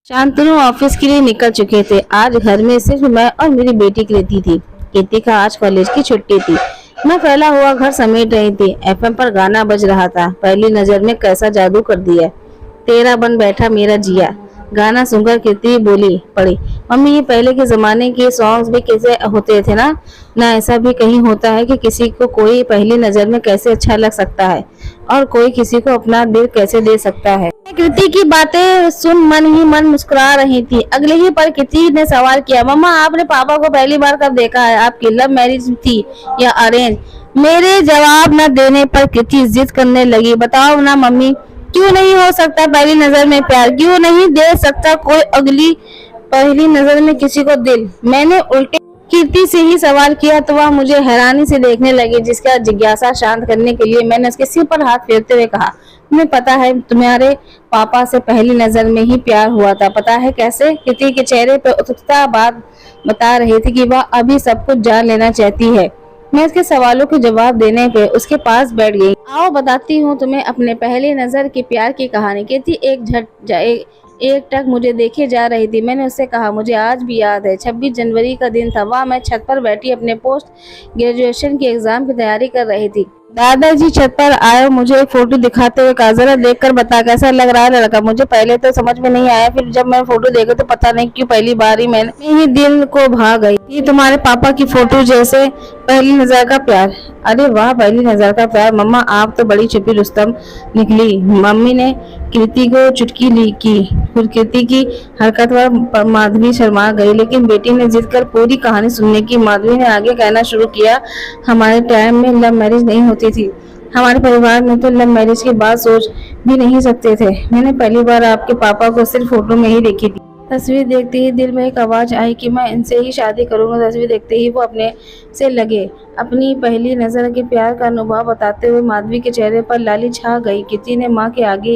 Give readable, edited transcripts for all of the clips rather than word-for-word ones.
Shantanu office के लिए निकल चुके थे। आज घर में सिर्फ मैं और मेरी बेटी कृति थी। कृति का आज कॉलेज की छुट्टी थी। मैं फैला हुआ घर समेट रही थी। एफएम पर गाना बज रहा था। पहली नजर में कैसा जादू कर दिया। तेरा बन बैठा मेरा जिया। गाना सुनकर कृति बोली पड़ी, मम्मी ये पहले के जमाने के सॉन्ग्स भी कैसे होते थे ना ऐसा भी कहीं होता है कि किसी को कोई पहली नजर में कैसे अच्छा लग सकता है और कोई किसी को अपना दिल कैसे दे सकता है। कृति की बातें सुन मन ही मन मुस्कुरा रही थी। अगले ही पल कृति ने सवाल किया, मम्मा आपने पापा को पहली बार कब देखा है? आपकी लव मैरिज थी या अरेंज? मेरे जवाब न देने पर कृति जिद करने लगी, बताओ ना मम्मी, क्यों नहीं हो सकता पहली नजर में प्यार? क्यों नहीं दे सकता कोई अगली पहली नजर में किसी को दिल? मैंने उल्टे कीर्ति से ही सवाल किया तो वह मुझे हैरानी से देखने लगी, जिसका जिज्ञासा शांत करने के लिए मैंने उसके सिर पर हाथ फेरते हुए कहा, तुम्हें पता है तुम्हारे पापा से पहली नजर में ही प्यार हुआ था। पता है कैसे? कृति के चेहरे पर उत्सुकता बात बता रही थी कि वह अभी सब कुछ जान लेना चाहती है। मैं उसके सवालों के जवाब देने पे उसके पास बैठ गई। आओ बताती हूँ तुम्हें अपने पहले नजर के प्यार की कहानी। कृति एक टक मुझे देखे जा रही थी। मैंने उससे कहा, मुझे आज भी याद है 26 जनवरी का दिन था। वहाँ मैं छत पर बैठी अपने पोस्ट ग्रेजुएशन की एग्जाम की तैयारी कर रही थी। दादाजी छत पर आए, मुझे एक फोटो दिखाते हुए कहा, जरा देखकर बता कैसा लग रहा है लड़का। मुझे पहले तो समझ में नहीं आया, फिर जब मैं फोटो देखा तो पता नहीं क्यों पहली बार ही मैंने ही दिल को भा गई। ये तुम्हारे पापा की फोटो जैसे पहली नजर का प्यार। अरे वाह, पहली नजर का प्यार। मम्मा आप तो बड़ी छुपी रुस्तम निकली। मम्मी ने कृति को चुटकी ली की। फिर कृति की हरकत पर माधवी शर्मा गई, लेकिन बेटी ने जिद कर पूरी कहानी सुनने की। माधवी ने आगे कहना शुरू किया, हमारे टाइम में लव मैरिज नहीं होती थी। हमारे परिवार में तो लव मैरिज की बात सोच भी नहीं सकते थे। मैंने पहली बार आपके पापा को सिर्फ फोटो में ही देखी थी। तस्वीर देखते ही दिल में एक आवाज आई कि मैं इनसे ही शादी करूंगा। तस्वीर देखते ही वो अपने से लगे। अपनी पहली नजर के प्यार का अनुभव बताते हुए माधवी के चेहरे पर लाली छा गई। कृति ने माँ के आगे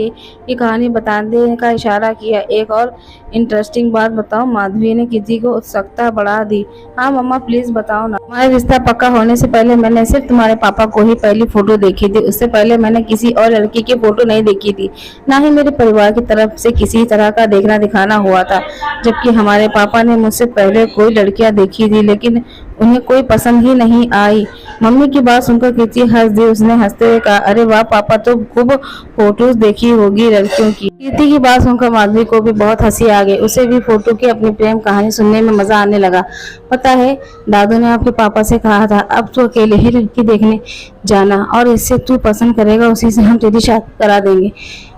ये कहानी बताने का इशारा किया। एक और इंटरेस्टिंग बात बताओ? माधवी ने कृति को उत्सुकता बढ़ा दी। हाँ मम्मा प्लीज बताओ ना। हमारा रिश्ता पक्का होने से पहले मैंने सिर्फ तुम्हारे पापा को ही पहली फोटो देखी थी। उससे पहले मैंने किसी और लड़की की फोटो नहीं देखी थी, ना ही मेरे परिवार की तरफ से किसी तरह का देखना दिखाना हुआ था। जबकि हमारे पापा ने मुझसे पहले कोई लड़कियां देखी थी, लेकिन उन्हें कोई पसंद ही नहीं आई। मम्मी की बात सुनकर कृति हंस दी। उसने हंसते हुए कहा, अरे वाह पापा तो खूब फोटोज देखी होगी लड़कियों की। कृति की बात सुनकर माधवी को भी बहुत हंसी आ गई। उसे भी फोटो की अपनी प्रेम कहानी सुनने में मजा आने लगा। पता है दादू ने आपके पापा से कहा था, अब तो अकेले ही लड़की देखने जाना और इससे तू पसंद करेगा उसी से हम तेरी शादी करा देंगे।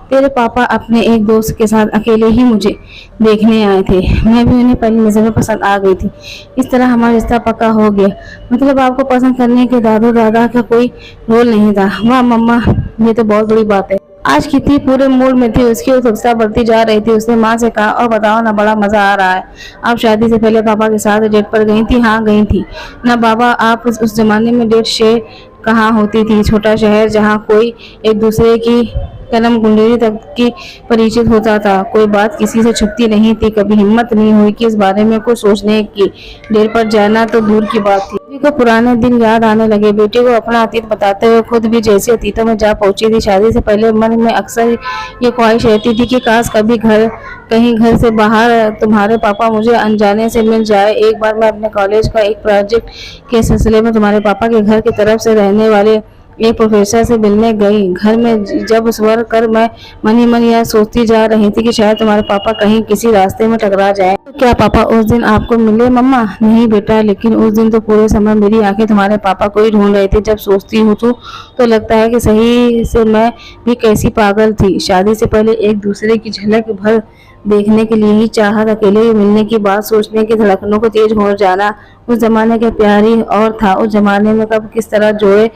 तेरे पापा अपने एक दोस्त के साथ अकेले ही मुझे देखने आए थे। मैं भी उन्हें पहली नजर में पसंद आ गई थी। इस तरह हमारा रिश्ता पक्का हो गया। मतलब आपको पसंद करने के दादू दादा का कोई रोल नहीं था। वाह मम्मा, ये तो बहुत बड़ी बात है। आज कृति पूरे मूड में थी। उसकी उत्सुकता बढ़ती जा रही थी। उसने माँ से कहा, और बताओ ना, बड़ा मजा आ रहा है। आप शादी से पहले पापा के साथ डेट पर गई थी? हाँ गई थी ना बाबा। आप उस जमाने में डेट शेयर कहाँ होती थी? छोटा शहर जहाँ कोई एक दूसरे की कलम कुंडली तक की परिचित होता था। कोई बात किसी से छुपती नहीं थी। कभी हिम्मत नहीं हुई कि इस बारे में कुछ सोचने की। डेट पर जाना तो दूर की बात थी। बेटी को पुराने दिन याद आने लगे। बेटी को अपना अतीत बताते हुए खुद भी जैसे अतीतों में जा पहुंची थी। शादी से पहले मन में अक्सर ये ख्वाहिश रहती थी कि काश कभी कहीं घर से बाहर तुम्हारे पापा मुझे अनजाने से मिल जाए। एक बार मैं अपने कॉलेज का एक प्रोजेक्ट के सिलसिले में तुम्हारे पापा के घर की तरफ से रहने वाले एक प्रोफेसर से मिलने गई। घर में जब स्वर कर मैं मन ही मन यह सोचती जा रही थी कि शायद तुम्हारे पापा कहीं किसी रास्ते में टकरा जाए। तो क्या पापा उस दिन आपको मिले? मम्मा नहीं बेटा, लेकिन उस दिन तो पूरे समय मेरी आंखें तुम्हारे पापा को ही ढूंढ रही थी। जब सोचती हूँ तो लगता है कि सही से मैं भी कैसी पागल थी। शादी से पहले एक दूसरे की झलक भर देखने के लिए ही चाहत, अकेले मिलने की बात सोचने की धड़कनों को तेज हो जाना। उस जमाने का प्यार ही और था। उस जमाने में कब किस तरह जोड़े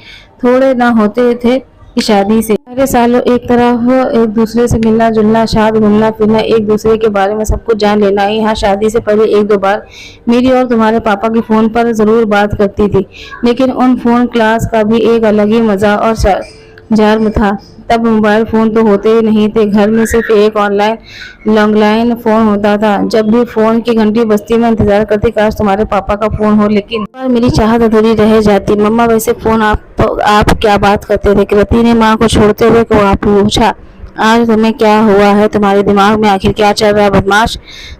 थोड़े ना होते थे कि शादी से पहले सालों एक तरफ एक दूसरे से मिलना जुलना, शाद घूमना फिरना, एक दूसरे के बारे में सब कुछ जान लेना ही। हाँ शादी से पहले एक दो बार मेरी और तुम्हारे पापा की फोन पर जरूर बात करती थी, लेकिन उन फोन क्लास का भी एक अलग ही मजा और चार्म था। तब मोबाइल फोन तो होते ही नहीं थे। घर में सिर्फ एक ऑनलाइन लैंडलाइन फोन होता था। जब भी फोन की घंटी बजती मैं इंतजार करती काश तुम्हारे पापा का फोन हो, लेकिन पर मेरी चाहत अधूरी रह जाती। मम्मा वैसे फोन आप क्या बात करते थे? कृति ने माँ को छोड़ते हुए को आप पूछा। आज तुम्हें क्या हुआ है? तुम्हारे दिमाग में आखिर क्या चल रहा है बदमाश?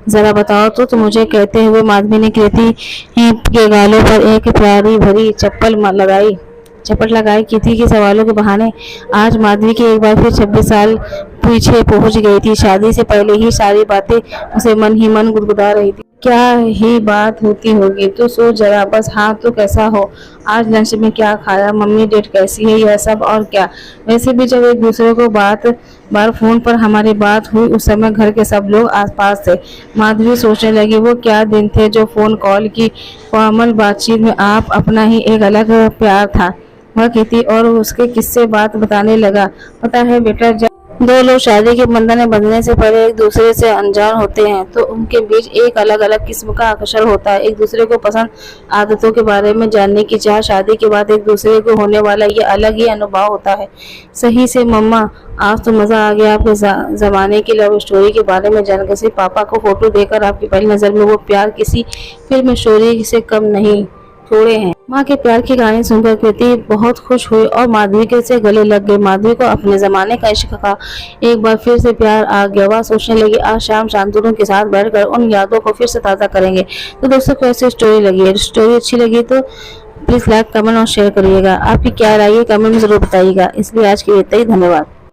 जरा बताओ तो मुझे, कहते हुए माधवी ने कृति के गालों पर एक प्यारी भरी चपट लगाई। कृति के सवालों के बहाने आज माधवी की एक बार फिर 26 साल पीछे पहुंच गई थी। शादी से पहले ही सारी बातें उसे मन ही मन गुदगुदा रही थी। क्या ही बात होती होगी, तो सोच जरा बस। हाँ तो कैसा हो, आज लंच में क्या खाया, मम्मी डेट कैसी है, यह सब और क्या। वैसे भी जब एक दूसरे को बार फोन पर हमारी बात हुई उस समय घर के सब लोग आसपास थे। माधवी सोचने लगी वो क्या दिन थे जो फोन कॉल की फॉर्मल बातचीत में आप अपना ही एक अलग प्यार था। वह कृति और उसके किस्से बात बताने लगा। पता है बेटा, जब दो लोग शादी के बंधन में बंधने से पहले एक दूसरे से अनजान होते हैं तो उनके बीच एक अलग अलग किस्म का आकर्षण होता है। एक दूसरे को पसंद आदतों के बारे में जानने की चाह, शादी के बाद एक दूसरे को होने वाला ये अलग ही अनुभव होता है। सही से मम्मा, आज तो मजा आ गया आपके जमाने की लव स्टोरी के बारे में जानकर। सिर्फ पापा को फोटो देकर आपकी पहली नजर में वो प्यार किसी फिल्म स्टोरी से कम नहीं थोड़े हैं। माँ के प्यार की कहानी सुनकर कृति बहुत खुश हुई और माधवी के से गले लग गई। माधवी को अपने जमाने का इश्क का एक बार फिर से प्यार आ गया। वह सोचने लगी आज शाम शांतनु के साथ बैठकर उन यादों को फिर से ताज़ा करेंगे। तो दोस्तों, को ऐसी स्टोरी लगी है, स्टोरी अच्छी लगी तो प्लीज लाइक, कमेंट और शेयर करिएगा। आपकी क्या राय है कमेंट में जरूर बताइएगा। इसलिए आज के लिए इतना ही, धन्यवाद।